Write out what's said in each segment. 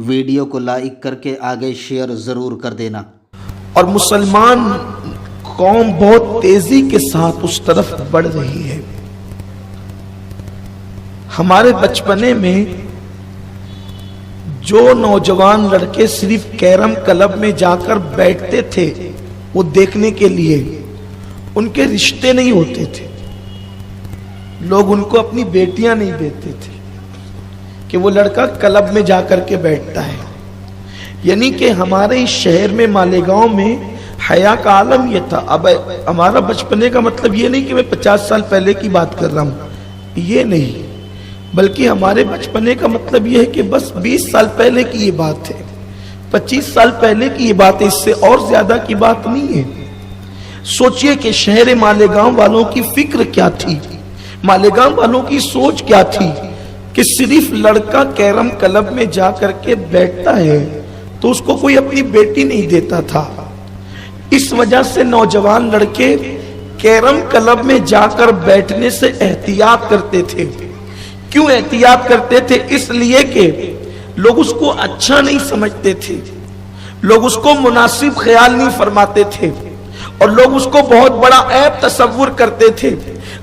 Video کو like کر کے آگے شیئر ضرور کر دینا۔ اور مسلمان قوم بہت تیزی کے ساتھ اس طرف بڑھ رہی ہے۔ ہمارے بچپنے میں جو نوجوان لڑکے صرف کیرم کلب میں جا کر بیٹھتے تھے وہ دیکھنے کے لیے، ان کے رشتے نہیں ہوتے تھے، لوگ ان کو اپنی بیٹیاں نہیں دیتے تھے کہ وہ لڑکا کلب میں جا کر کے بیٹھتا ہے۔ یعنی کہ ہمارے اس شہر میں مالیگاؤں میں حیا کا عالم یہ تھا۔ اب ہمارا بچپنے کا مطلب یہ نہیں کہ میں 50 سال پہلے کی بات کر رہا ہوں، یہ نہیں، بلکہ ہمارے بچپنے کا مطلب یہ ہے کہ بس 20 سال پہلے کی یہ بات ہے، 25 سال پہلے کی یہ بات ہے، اس سے اور زیادہ کی بات نہیں ہے۔ سوچئے کہ شہر مالیگاؤں والوں کی فکر کیا تھی، مالیگاؤں والوں کی سوچ کیا تھی کہ صرف لڑکا کیرم کلب میں جا کر کے بیٹھتا ہے تو اس کو کوئی اپنی بیٹی نہیں دیتا تھا۔ اس وجہ سے نوجوان لڑکے کیرم کلب میں جا کر بیٹھنے سے احتیاط کرتے تھے۔ کیوں احتیاط کرتے تھے؟ اس لیے کہ لوگ اس کو اچھا نہیں سمجھتے تھے، لوگ اس کو مناسب خیال نہیں فرماتے تھے، اور لوگ اس کو بہت بڑا عیب تصور کرتے تھے۔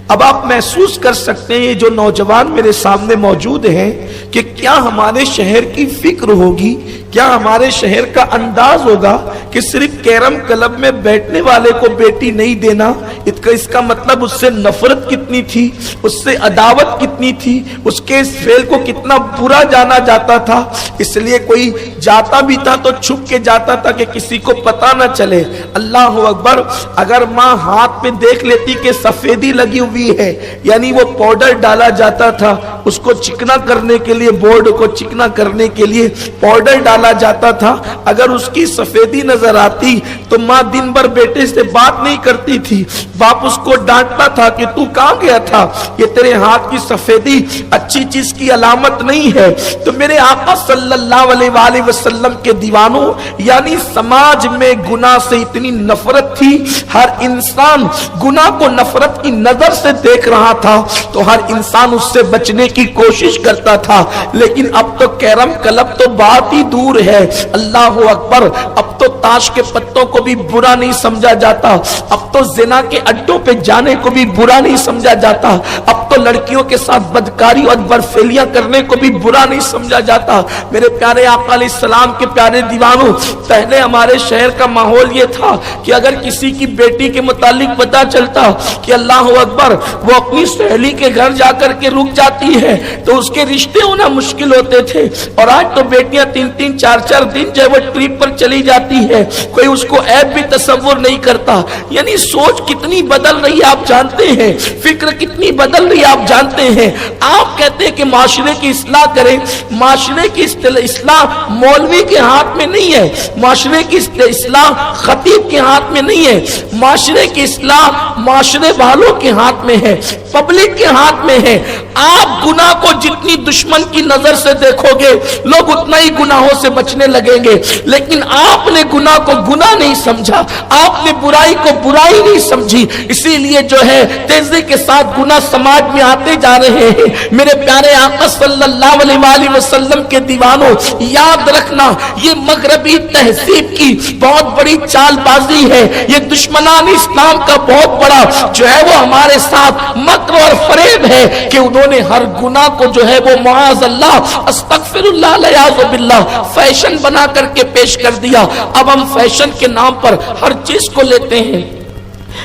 اب آپ محسوس کر سکتے ہیں یہ جو نوجوان میرے سامنے موجود ہیں کہ کیا ہمارے شہر کی فکر ہوگی، کیا ہمارے شہر کا انداز ہوگا کہ صرف کیرم کلب میں بیٹھنے والے کو بیٹی نہیں دینا، اس کا مطلب اس سے نفرت کتنی تھی، اس سے عداوت کتنی تھی، اس کے اس فعل کو کتنا برا جانا جاتا تھا۔ اس لیے کوئی جاتا بھی تھا تو چھپ کے جاتا تھا کہ کسی کو پتہ نہ چلے۔ اللہ اکبر، اگر ماں ہاتھ میں دیکھ لیتی کہ سفیدی لگی ہوئی ہے، یعنی وہ پاؤڈر ڈالا جاتا تھا، اس کو چکنا کرنے کے لیے، بورڈ کو چکنا کرنے کے لیے پاؤڈر ڈالا جاتا تھا، اگر اس کی سفیدی نظر آتی تو ماں دن بھر بیٹے سے بات نہیں کرتی تھی، باپ اس کو ڈانٹتا تھا کہ تو کہاں گیا تھا، یہ تیرے ہاتھ کی سفیدی اچھی چیز کی علامت نہیں ہے۔ تو میرے آقا صلی اللہ علیہ وآلہ وسلم کے دیوانوں، یعنی سماج میں گناہ سے اتنی نفرت تھی، ہر انسان گناہ کو نفرت کی نظر سے دیکھ رہا تھا، تو ہر انسان اس سے بچنے کی کوشش کرتا تھا۔ لیکن اب تو کیرم کلب تو بات ہی دور ہے، اللہ اکبر، اب تو تاش کے پتوں کو بھی برا نہیں سمجھا جاتا، اب تو زنا کے اڈوں پہ جانے کو بھی برا نہیں سمجھا جاتا، اب تو لڑکیوں کے ساتھ بدکاری اور برفیلیاں کرنے کو بھی برا نہیں سمجھا جاتا۔ میرے پیارے آقا علیہ السلام کے پیارے دیوانوں، پہلے ہمارے شہر کا ماحول یہ تھا کہ اگر کسی کی بیٹی کے متعلق پتہ چلتا کہ اللہ اکبر وہ اپنی سہیلی کے گھر جا کر کے رک جاتی ہے تو اس کے رشتے ہونا مشکل ہوتے تھے، اور آج تو بیٹیاں 3-3 4-4 دن جو ہے وہ ٹرپ پر چلی جاتی ہے، کوئی اس کو عیب بھی تصور نہیں کرتا۔ یعنی سوچ کتنی بدل رہی ہے آپ جانتے ہیں، فکر کتنی بدل رہی ہے آپ جانتے ہیں۔ آپ کہتے ہیں کہ معاشرے کی اصلاح کریں، معاشرے کی اصلاح مولوی کے ہاتھ میں نہیں ہے، معاشرے کی اصلاح خطیب کے ہاتھ میں نہیں ہے، معاشرے کی اصلاح معاشرے والوں کے ہاتھ میں ہے، پبلک کے ہاتھ میں ہے۔ آپ گناہ کو جتنی دشمن کی نظر سے دیکھو گے لوگ اتنا ہی گناہوں سے بچنے لگیں گے، لیکن آپ نے گناہ کو گناہ نہیں سمجھا، آپ نے برائی کو برائی نہیں سمجھی، اسی لیے جو ہے تیزی کے ساتھ گناہ سماج میں آتے جا رہے ہیں۔ میرے پیارے آقا صلی اللہ علیہ وآلہ وسلم کے دیوانوں، یاد رکھنا یہ مغربی تہذیب کی بہت بڑی چال بازی ہے، یہ دشمنان اسلام کا بہت بڑا جو ہے وہ ہمارے ساتھ مکر اور فریب ہے کہ انہوں نے ہر گناہ کو جو ہے وہ معاذ اللہ استغفر اللہ الیاذ باللہ فیشن بنا کر کے پیش کر دیا۔ اب ہم فیشن کے نام پر ہر چیز کو لیتے ہیں،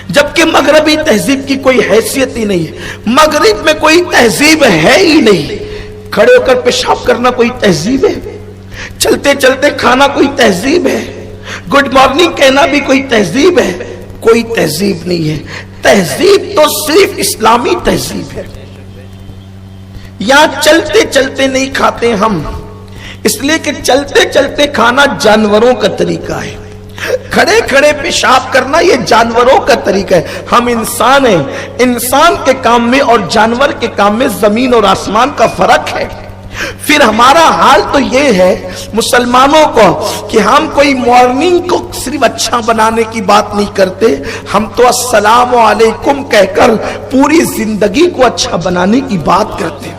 جبکہ مغربی تہذیب کی کوئی حیثیت ہی نہیں ہے، مغرب میں کوئی تہذیب ہے ہی نہیں۔ کھڑے ہو کر پیشاب کرنا کوئی تہذیب ہے؟ چلتے چلتے کھانا کوئی تہذیب ہے؟ گڈ مارننگ کہنا بھی کوئی تہذیب ہے؟ کوئی تہذیب نہیں ہے۔ تہذیب تو صرف اسلامی تہذیب ہے۔ یہاں چلتے چلتے نہیں کھاتے ہم، اس لیے کہ چلتے چلتے کھانا جانوروں کا طریقہ ہے، کھڑے کھڑے پیشاب کرنا یہ جانوروں کا طریقہ ہے۔ ہم انسان ہیں، انسان کے کام میں اور جانور کے کام میں زمین اور آسمان کا فرق ہے۔ پھر ہمارا حال تو یہ ہے مسلمانوں کو کہ ہم کوئی مارننگ کو صرف اچھا بنانے کی بات نہیں کرتے، ہم تو السلام علیکم کہہ کر پوری زندگی کو اچھا بنانے کی بات کرتے ہیں۔